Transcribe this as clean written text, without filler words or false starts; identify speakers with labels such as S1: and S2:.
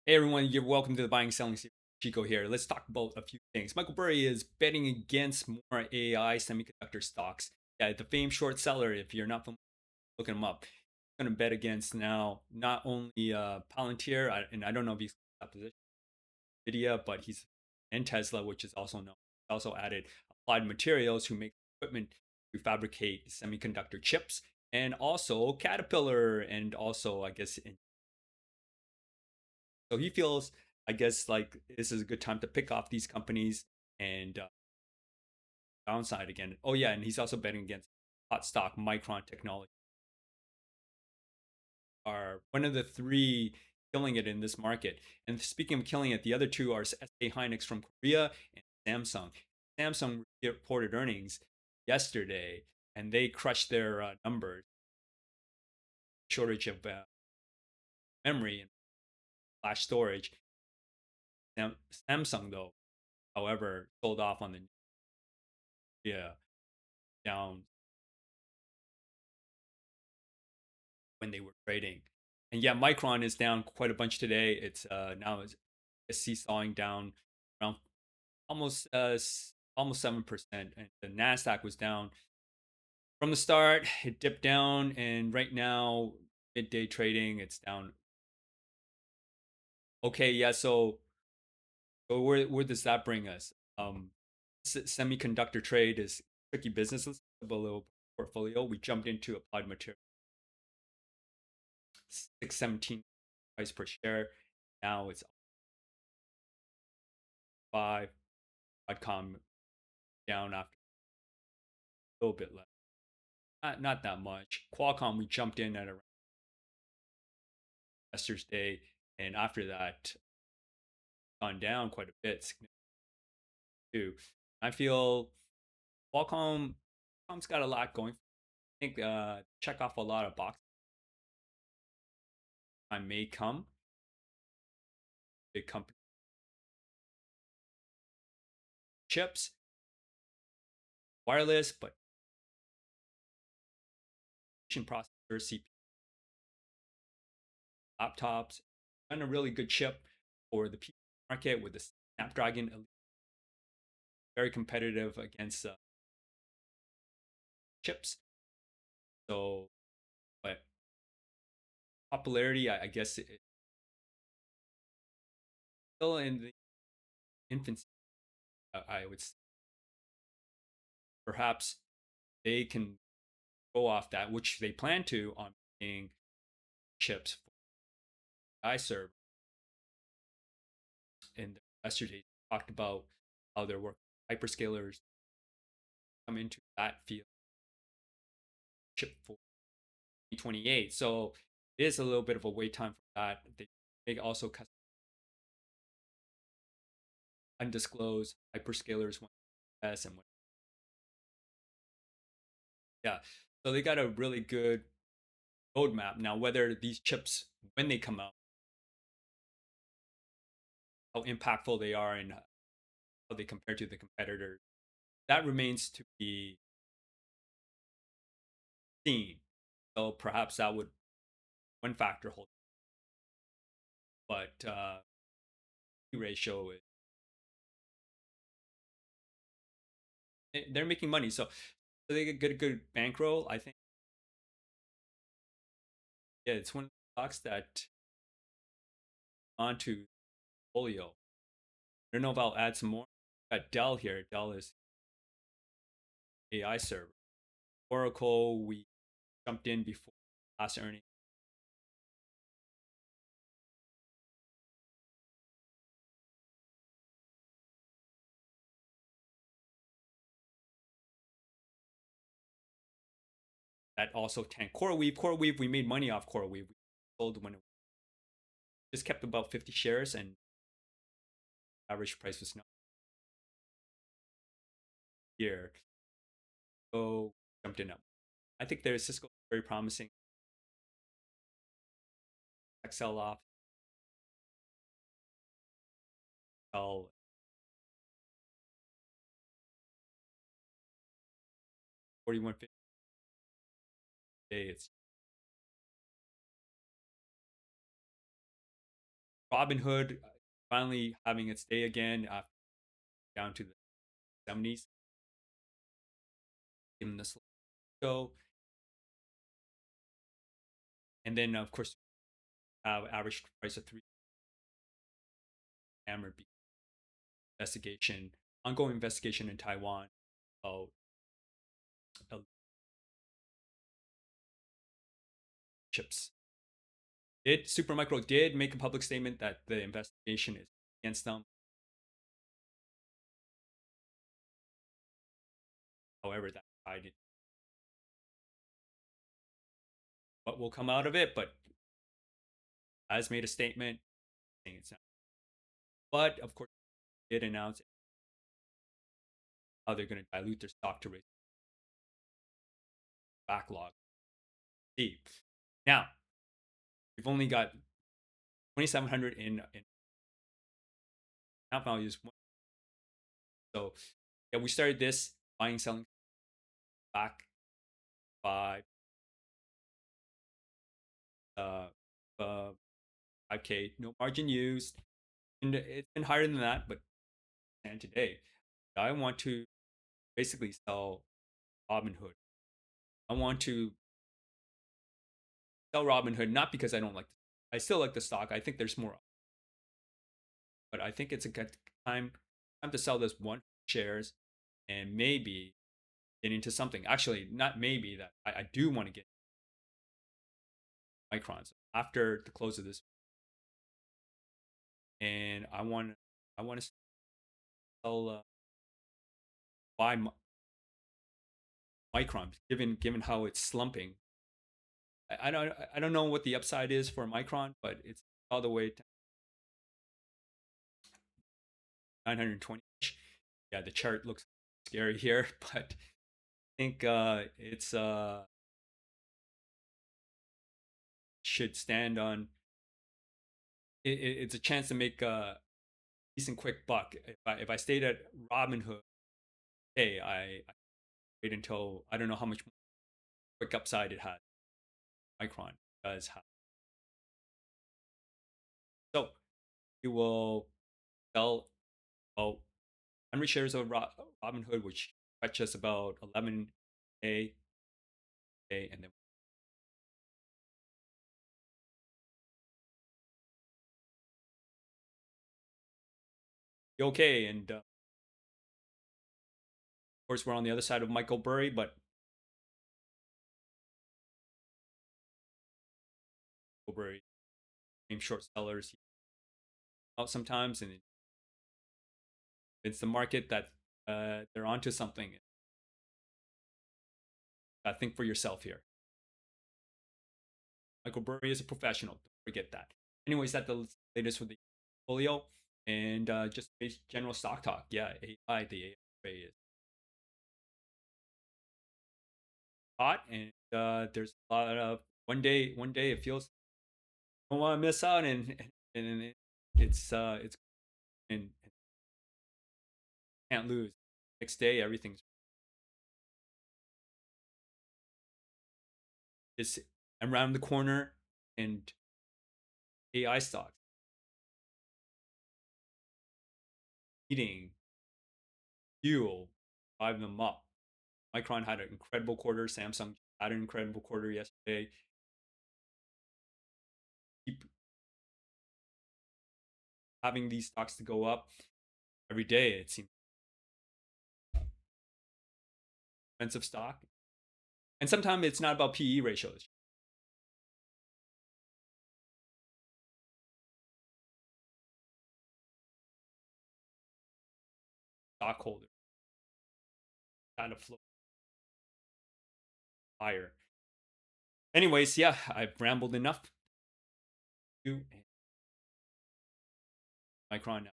S1: Hey everyone, you're welcome to the Buying Selling Series. Chico here. Let's talk about a few things. Michael Burry is betting against more AI semiconductor stocks. Yeah, the famed short seller. If you're not familiar, look him up. He's going to bet against now not only Palantir, and I don't know if he's got position NVDA, but he's and Tesla, which is also known. He also added Applied Materials, who make equipment to fabricate semiconductor chips, and also Caterpillar, and also I guess so he feels, I guess, like this is a good time to pick off these companies and downside again. Oh yeah, and he's also betting against hot stock Micron Technology, are one of the three killing it in this market. And speaking of killing it, the other two are SK Hynix from Korea and Samsung. Samsung reported earnings yesterday, and they crushed their numbers. Shortage of memory and flash storage. Samsung, though, however, sold off on the yeah down when they were trading. And yeah, Micron is down quite a bunch today. It's now is seesawing down around almost 7%, and the Nasdaq was down from the start. It dipped down, and right now midday trading, it's down. Okay, yeah. So where does that bring us? Semiconductor trade is tricky business. Let's talk about a little portfolio. We jumped into Applied Material, 617 price per share. Now it's 5. Broadcom down after a little bit less, not that much. Qualcomm, we jumped in at around Investors Day, and after that gone down quite a bit too. I feel Qualcomm's got a lot going. I think check off a lot of boxes. I may come big company chips, wireless, but processor, CPU, laptops, and a really good chip for the PC market with the Snapdragon Elite. Very competitive against chips. So, but popularity, I guess, it's still in the infancy. I would say. Perhaps they can go off that, which they plan to, on making chips for AI server. And yesterday talked about how they're working hyperscalers come into that field chip for 2028. So it is a little bit of a wait time for that. They also undisclosed hyperscalers want S and what. Yeah. So they got a really good roadmap. Now, whether these chips, when they come out, how impactful they are and how they compare to the competitors, that remains to be seen. So perhaps that would one factor hold, but ratio is they're making money, so they get good bankroll. I think yeah, it's one of the stocks that onto folio. I don't know if I'll add some more. Got Dell here. Dell is AI server. Oracle, we jumped in before last earning. That also tanked. CoreWeave, we made money off CoreWeave. We sold when it just kept about 50 shares, and average price was not here. So jumped in up. I think there's Cisco very promising. Sell off. Sell 41.50 day. It's Robinhood finally having its day again after down to the 70s, giving this go. And then, of course, have average price of 3 hammer investigation, ongoing investigation in Taiwan about chips. Supermicro did make a public statement that the investigation is against them. However, that I did what will come out of it, but has made a statement saying it's not. But of course, did announce how they're going to dilute their stock to raise backlog. See, now we've only got 2,700 in account values. So yeah, we started this buying, selling back by 5K, no margin used, and it's been higher than that. But and today, I want to basically sell Robinhood. I want to sell Robinhood not because I don't like. I still like the stock. I think there's more, but I think it's a good time to sell this one shares and maybe get into something. Actually, not maybe that I do want to get microns after the close of this, and I want to sell buy Micron, given how it's slumping. I don't know what the upside is for Micron, but it's all the way to 920. Yeah, the chart looks scary here, but I think it's should stand on. It's a chance to make a decent quick buck. If I stayed at Robinhood, hey, I wait until I don't know how much quick upside it has. Micron does have. So we will sell about 100 shares of Robinhood, which fetches about 11K, and then okay. And of course, we're on the other side of Michael Burry, but Burry, same short sellers out sometimes, and it's the market that they're onto something. Think for yourself here. Michael Burry is a professional. Don't forget that. Anyways, that's the latest for the portfolio and just general stock talk. Yeah, AI, the AI is hot, and there's a lot of one day it feels I don't want to miss out, and it's and can't lose. Next day, everything's is around the corner, and AI stocks eating fuel, drive them up. Micron had an incredible quarter. Samsung had an incredible quarter yesterday. Keep having these stocks to go up every day. It seems expensive stock, and sometimes it's not about PE ratios. Stockholders kind of flow higher. Anyways, yeah, I've rambled enough. Micron